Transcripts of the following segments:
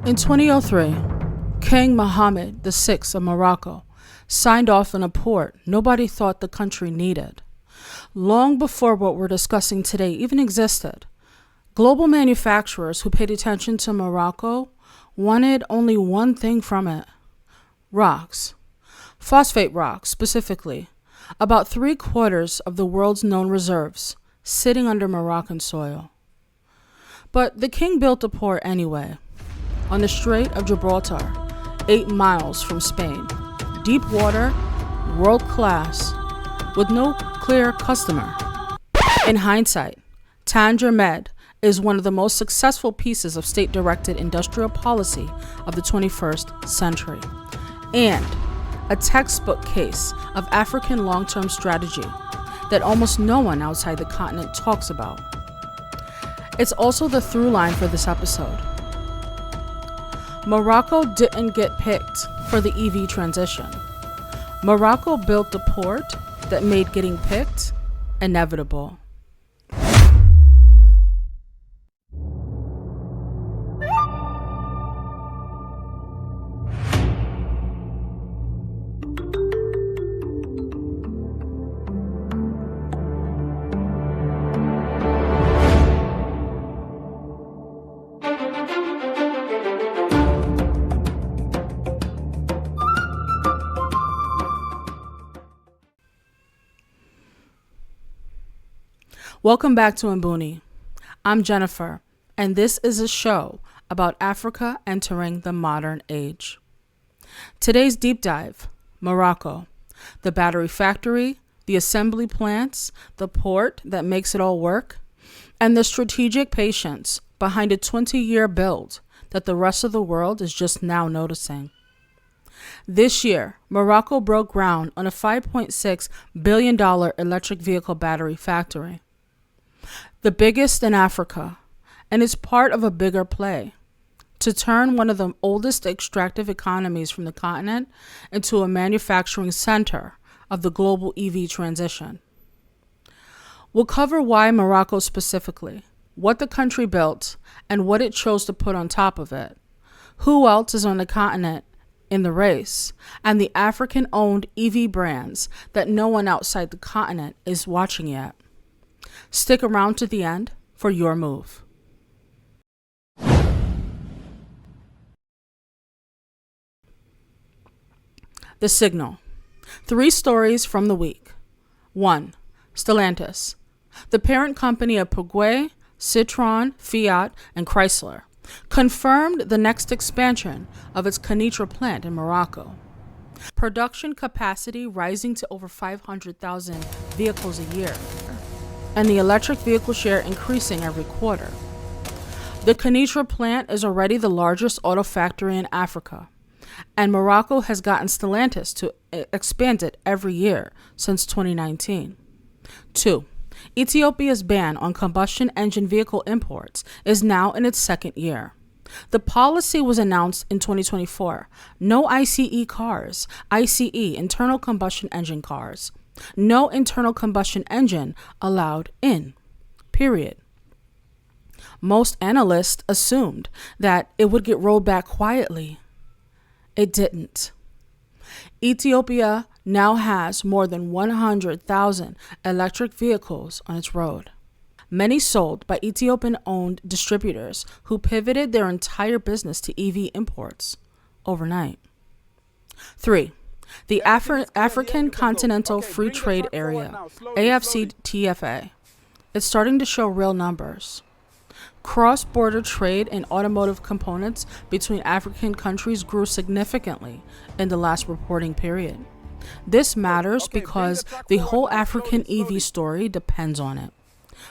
In 2003, King Mohammed VI of Morocco signed off on a port nobody thought the country needed. Long before what we're discussing today even existed, global manufacturers who paid attention to Morocco wanted only one thing from it: rocks. Phosphate rocks, specifically, about 3/4 of the world's known reserves, sitting under Moroccan soil. But the king built a port anyway, on the Strait of Gibraltar, 8 miles from Spain. Deep water, world class, with no clear customer. In hindsight, Tanger Med is one of the most successful pieces of state-directed industrial policy of the 21st century, and a textbook case of African long-term strategy that almost no one outside the continent talks about. It's also the through line for this episode. Morocco didn't get picked for the EV transition. Morocco built the port that made getting picked inevitable. Welcome back to Mbuni. I'm Jennifer, and this is a show about Africa entering the modern age. Today's deep dive: Morocco, the battery factory, the assembly plants, the port that makes it all work, and the strategic patience behind a 20-year build that the rest of the world is just now noticing. This year, Morocco broke ground on a $5.6 billion electric vehicle battery factory, the biggest in Africa, and is part of a bigger play to turn one of the oldest extractive economies from the continent into a manufacturing center of the global EV transition. We'll cover why Morocco specifically, what the country built, and what it chose to put on top of it, who else is on the continent in the race, and the African-owned EV brands that no one outside the continent is watching yet. Stick around to the end for your move. The signal. 3 stories from the week. 1. Stellantis, the parent company of Peugeot, Citroën, Fiat, and Chrysler, confirmed the next expansion of its Kenitra plant in Morocco. Production capacity rising to over 500,000 vehicles a year, and the electric vehicle share increasing every quarter. The Kenitra plant is already the largest auto factory in Africa, and Morocco has gotten Stellantis to expand it every year since 2019. 2. Ethiopia's ban on combustion engine vehicle imports is now in its 2nd year. The policy was announced in 2024. No ICE cars, ICE, internal combustion engine cars. No internal combustion engine allowed in, period. Most analysts assumed that it would get rolled back quietly. It didn't. Ethiopia now has more than 100,000 electric vehicles on its road, many sold by Ethiopian-owned distributors who pivoted their entire business to EV imports overnight. 3. The African Continental Free Trade Area, AfCFTA, is starting to show real numbers. Cross-border trade in automotive components between African countries grew significantly in the last reporting period. This matters because the whole African EV story depends on it.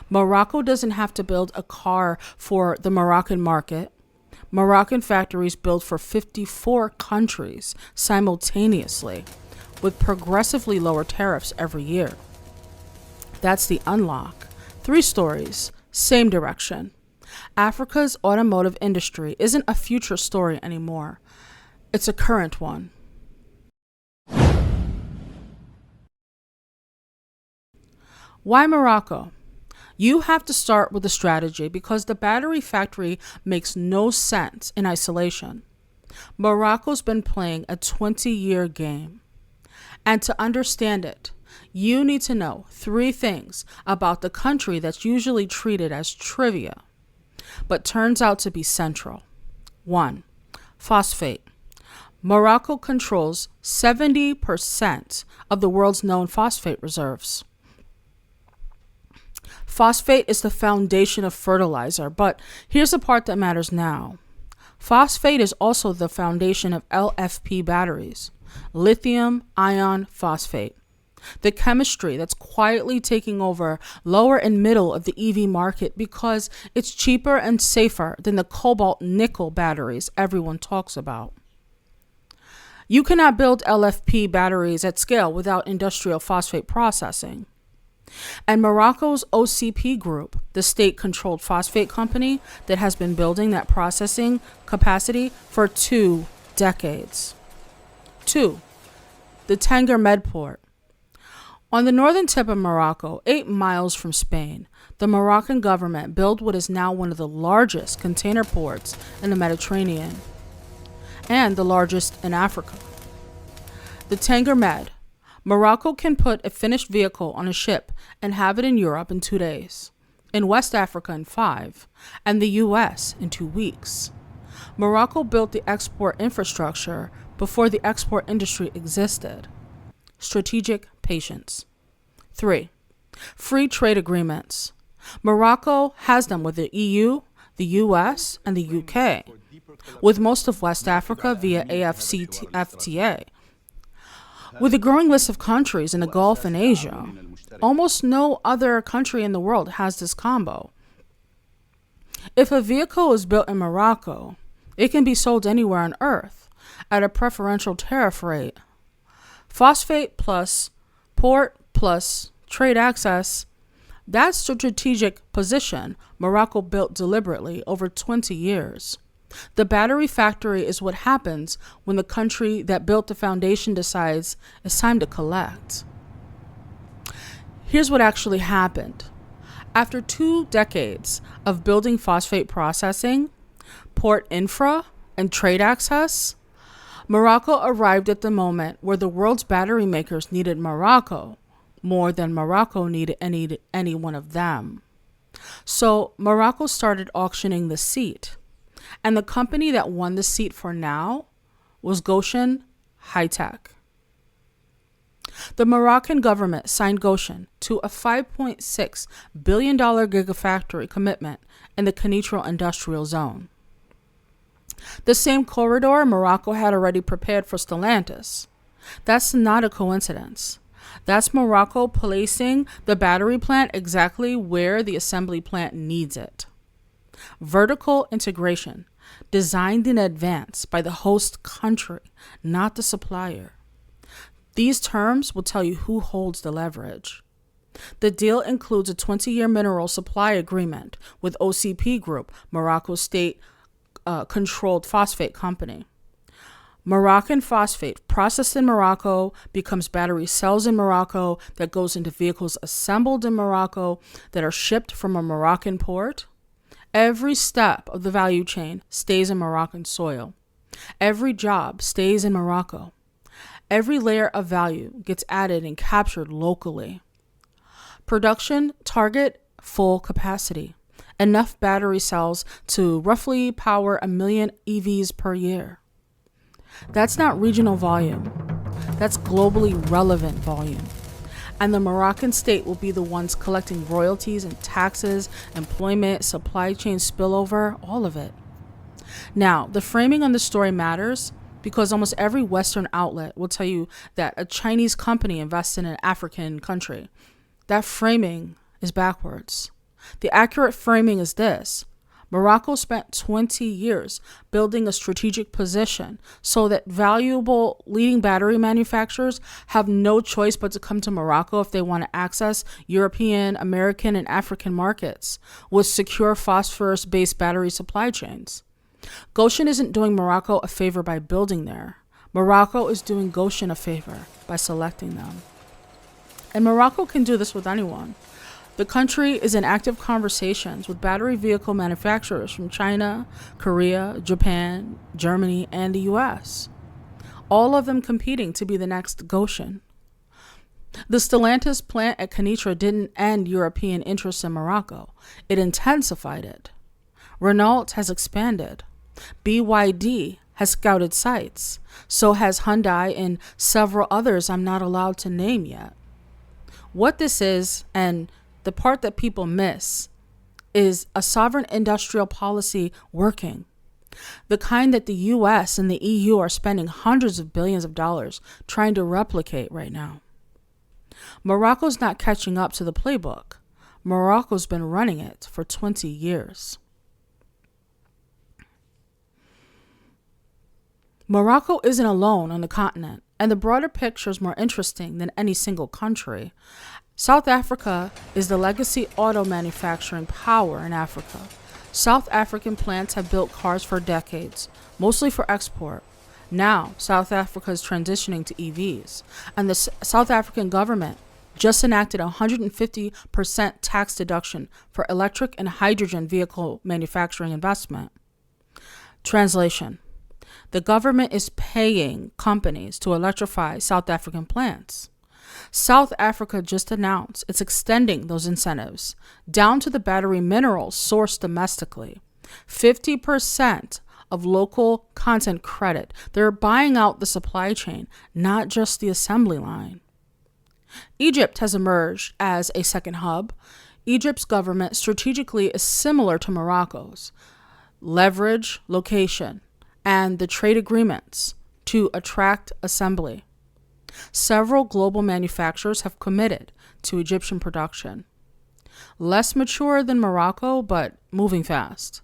Morocco doesn't have to build a car for the Moroccan market. Moroccan factories build for 54 countries simultaneously, with progressively lower tariffs every year. That's the unlock. 3 stories, same direction. Africa's automotive industry isn't a future story anymore. It's a current one. Why Morocco? You have to start with a strategy because the battery factory makes no sense in isolation. Morocco's been playing a 20-year game. And to understand it, you need to know 3 things about the country that's usually treated as trivia, but turns out to be central. 1. Phosphate. Morocco controls 70% of the world's known phosphate reserves. Phosphate is the foundation of fertilizer, but here's the part that matters now. Phosphate is also the foundation of LFP batteries, lithium ion phosphate, the chemistry that's quietly taking over lower and middle of the EV market because it's cheaper and safer than the cobalt nickel batteries everyone talks about. You cannot build LFP batteries at scale without industrial phosphate processing. And Morocco's OCP group, the state-controlled phosphate company that has been building that processing capacity for 2 decades. 2. The Tanger Med port. On the northern tip of Morocco, 8 miles from Spain, the Moroccan government built what is now one of the largest container ports in the Mediterranean and the largest in Africa. The Tanger Med. Morocco can put a finished vehicle on a ship and have it in Europe in 2 days, in West Africa in 5, and the US in 2 weeks. Morocco built the export infrastructure before the export industry existed. Strategic patience. 3. Free trade agreements. Morocco has them with the EU, the US, and the UK, with most of West Africa via AfCFTA. With a growing list of countries in the Gulf and Asia, almost no other country in the world has this combo. If a vehicle is built in Morocco, it can be sold anywhere on Earth at a preferential tariff rate. Phosphate plus port plus trade access, that's the strategic position Morocco built deliberately over 20 years. The battery factory is what happens when the country that built the foundation decides it's time to collect. Here's what actually happened. After 2 decades of building phosphate processing, port infra, and trade access, Morocco arrived at the moment where the world's battery makers needed Morocco more than Morocco needed any one of them. So Morocco started auctioning the seat. And the company that won the seat for now was Gotion High Tech. The Moroccan government signed Gotion to a $5.6 billion gigafactory commitment in the Kenitral industrial zone. The same corridor Morocco had already prepared for Stellantis. That's not a coincidence. That's Morocco placing the battery plant exactly where the assembly plant needs it. Vertical integration, designed in advance by the host country, not the supplier. These terms will tell you who holds the leverage. The deal includes a 20-year mineral supply agreement with OCP Group, Morocco's state-controlled phosphate company. Moroccan phosphate processed in Morocco becomes battery cells in Morocco that goes into vehicles assembled in Morocco that are shipped from a Moroccan port. Every step of the value chain stays in Moroccan soil. Every job stays in Morocco. Every layer of value gets added and captured locally. Production target full capacity. Enough battery cells to roughly power 1 million EVs per year. That's not regional volume. That's globally relevant volume. And the Moroccan state will be the ones collecting royalties and taxes, employment, supply chain spillover, all of it. Now, the framing on the story matters because almost every Western outlet will tell you that a Chinese company invested in an African country. That framing is backwards. The accurate framing is this. Morocco spent 20 years building a strategic position so that valuable leading battery manufacturers have no choice but to come to Morocco if they want to access European, American, and African markets with secure phosphorus-based battery supply chains. Gotion isn't doing Morocco a favor by building there. Morocco is doing Gotion a favor by selecting them. And Morocco can do this with anyone. The country is in active conversations with battery vehicle manufacturers from China, Korea, Japan, Germany, and the US, all of them competing to be the next Gotion. The Stellantis plant at Kenitra didn't end European interests in Morocco. It intensified it. Renault has expanded. BYD has scouted sites. So has Hyundai and several others I'm not allowed to name yet. What this is, and the part that people miss, is a sovereign industrial policy working. The kind that the US and the EU are spending hundreds of billions of dollars trying to replicate right now. Morocco's not catching up to the playbook. Morocco's been running it for 20 years. Morocco isn't alone on the continent, and the broader picture is more interesting than any single country. South Africa is the legacy auto manufacturing power in Africa. South African plants have built cars for decades, mostly for export. Now, South Africa is transitioning to EVs, and the South African government just enacted a 150% tax deduction for electric and hydrogen vehicle manufacturing investment. Translation: the government is paying companies to electrify South African plants. South Africa just announced it's extending those incentives down to the battery minerals sourced domestically. 50% of local content credit. They're buying out the supply chain, not just the assembly line. Egypt has emerged as a second hub. Egypt's government strategically is similar to Morocco's. Leverage, location, and the trade agreements to attract assembly. Several global manufacturers have committed to Egyptian production. Less mature than Morocco, but moving fast.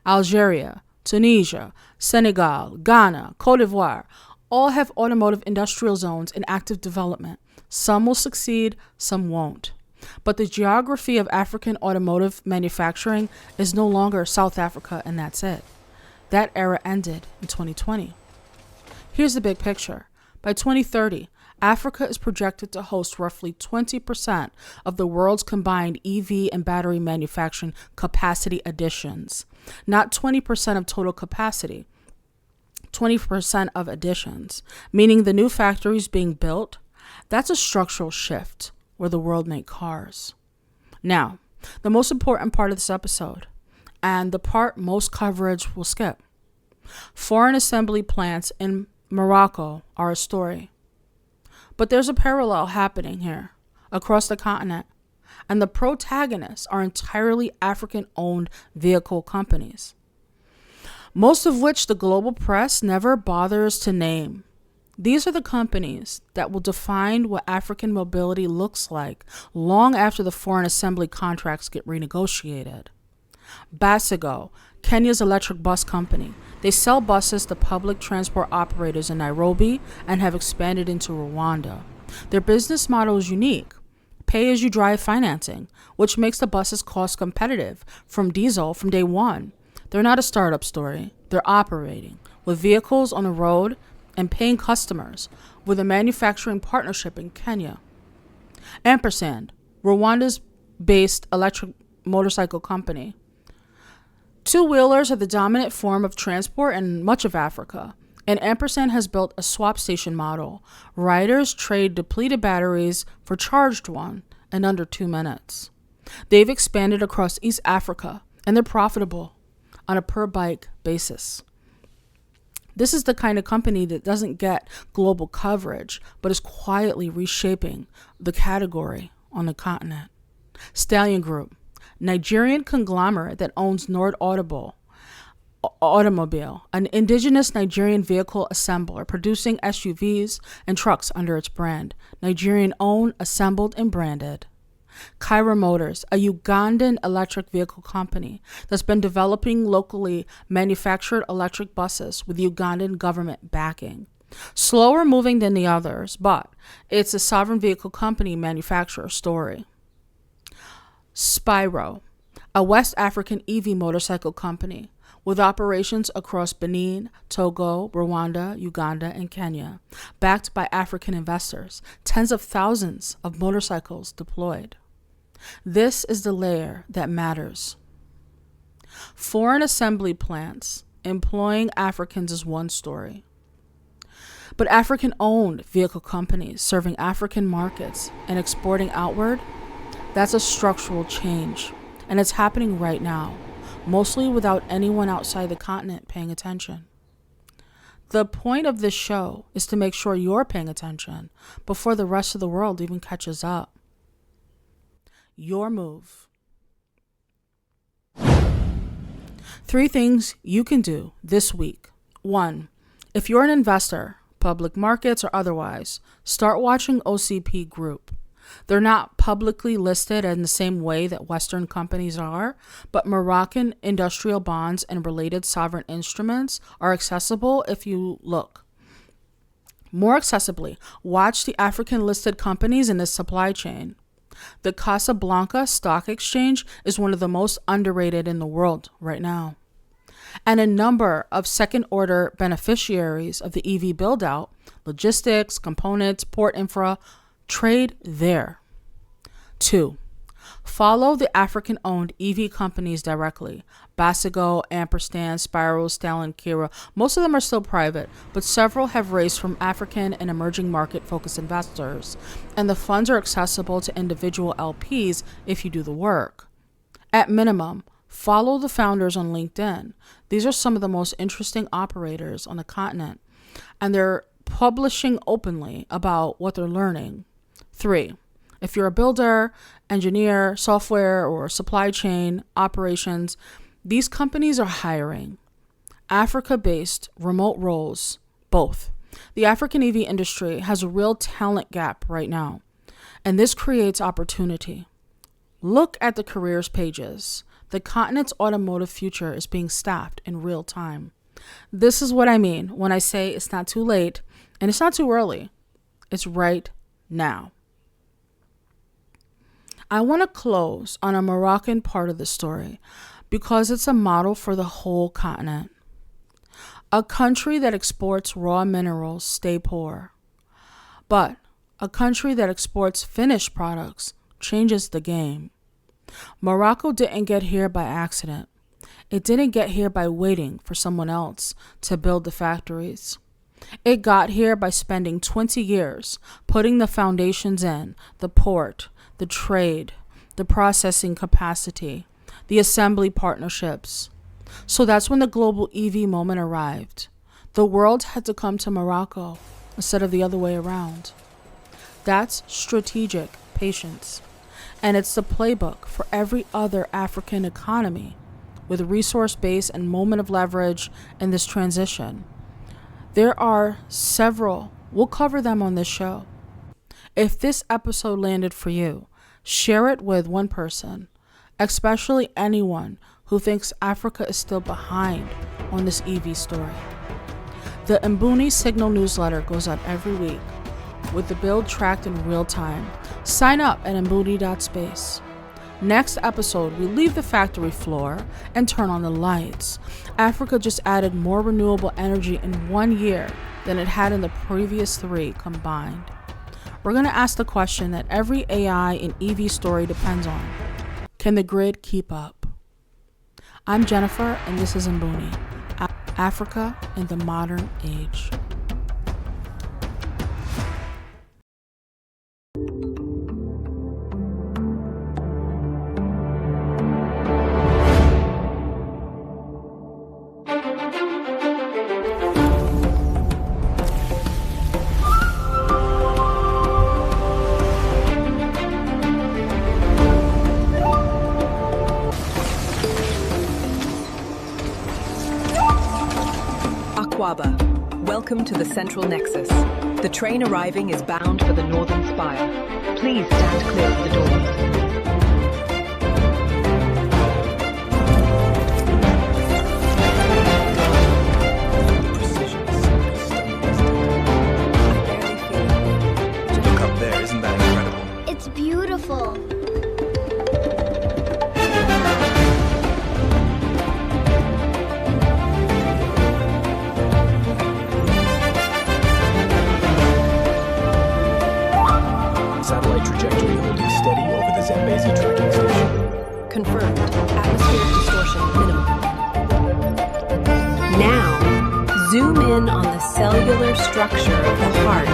Algeria, Tunisia, Senegal, Ghana, Cote d'Ivoire all have automotive industrial zones in active development. Some will succeed, some won't. But the geography of African automotive manufacturing is no longer South Africa, and that's it. That era ended in 2020. Here's the big picture. By 2030, Africa is projected to host roughly 20% of the world's combined EV and battery manufacturing capacity additions. Not 20% of total capacity, 20% of additions, meaning the new factories being built. That's a structural shift where the world make cars. Now, the most important part of this episode, and the part most coverage will skip. Foreign assembly plants in Morocco are a story. But there's a parallel happening here across the continent, and the protagonists are entirely African-owned vehicle companies, most of which the global press never bothers to name. These are the companies that will define what African mobility looks like long after the foreign assembly contracts get renegotiated. Basigo, Kenya's electric bus company. They sell buses to public transport operators in Nairobi and have expanded into Rwanda. Their business model is unique. Pay-as-you-drive financing, which makes the buses cost competitive from diesel from day one. They're not a startup story. They're operating with vehicles on the road and paying customers with a manufacturing partnership in Kenya. Ampersand, Rwanda's based electric motorcycle company. Two-wheelers are the dominant form of transport in much of Africa, and Ampersand has built a swap station model. Riders trade depleted batteries for charged one in under 2 minutes. They've expanded across East Africa, and they're profitable on a per-bike basis. This is the kind of company that doesn't get global coverage, but is quietly reshaping the category on the continent. Stallion Group, Nigerian conglomerate that owns Nord Automobile, an indigenous Nigerian vehicle assembler producing SUVs and trucks under its brand. Nigerian-owned, assembled, and branded. Kyra Motors, a Ugandan electric vehicle company that's been developing locally manufactured electric buses with Ugandan government backing. Slower moving than the others, but it's a sovereign vehicle company manufacturer story. Spyro, a West African EV motorcycle company with operations across Benin, Togo, Rwanda, Uganda, and Kenya, backed by African investors, tens of thousands of motorcycles deployed. This is the layer that matters. Foreign assembly plants employing Africans is one story. But African-owned vehicle companies serving African markets and exporting outward, that's a structural change. And it's happening right now, mostly without anyone outside the continent paying attention. The point of this show is to make sure you're paying attention before the rest of the world even catches up. Your move. 3 things you can do this week. 1, if you're an investor, public markets or otherwise, start watching OCP Group. They're not publicly listed in the same way that Western companies are, but Moroccan industrial bonds and related sovereign instruments are accessible if you look. More accessibly, watch the African listed companies in this supply chain. The Casablanca Stock Exchange is one of the most underrated in the world right now. And a number of second-order beneficiaries of the EV build-out, logistics, components, port infra, trade there. 2, follow the African-owned EV companies directly. Basigo, Ampersand, Spiral, Stalin, Kira. Most of them are still private, but several have raised from African and emerging market-focused investors, and the funds are accessible to individual LPs if you do the work. At minimum, follow the founders on LinkedIn. These are some of the most interesting operators on the continent, and they're publishing openly about what they're learning. 3, if you're a builder, engineer, software, or supply chain operations, these companies are hiring. Africa-based remote roles, both. The African EV industry has a real talent gap right now, and this creates opportunity. Look at the careers pages. The continent's automotive future is being staffed in real time. This is what I mean when I say it's not too late and it's not too early. It's right now. I want to close on a Moroccan part of the story because it's a model for the whole continent. A country that exports raw minerals stay poor, but a country that exports finished products changes the game. Morocco didn't get here by accident. It didn't get here by waiting for someone else to build the factories. It got here by spending 20 years putting the foundations in, the port, the trade, the processing capacity, the assembly partnerships. So that's when the global EV moment arrived. The world had to come to Morocco instead of the other way around. That's strategic patience. And it's the playbook for every other African economy with resource base and moment of leverage in this transition. There are several. We'll cover them on this show. If this episode landed for you, share it with one person, especially anyone who thinks Africa is still behind on this EV story. The Mbuni Signal newsletter goes out every week with the build tracked in real time. Sign up at mbuni.space. Next episode, we leave the factory floor and turn on the lights. Africa just added more renewable energy in 1 year than it had in the previous 3 combined. We're going to ask the question that every AI and EV story depends on. Can the grid keep up? I'm Jennifer, and this is Mbuni, Africa in the Modern Age. Welcome to the Central Nexus. The train arriving is bound for the Northern Spire. Please stand clear of the doors. Look up there, isn't that incredible? It's beautiful. Satellite trajectory holding steady over the Zambezi. cellular structure of the heart.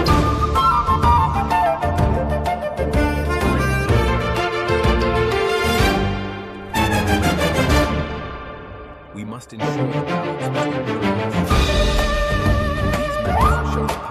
We must ensure the balance between neurons. These maps show the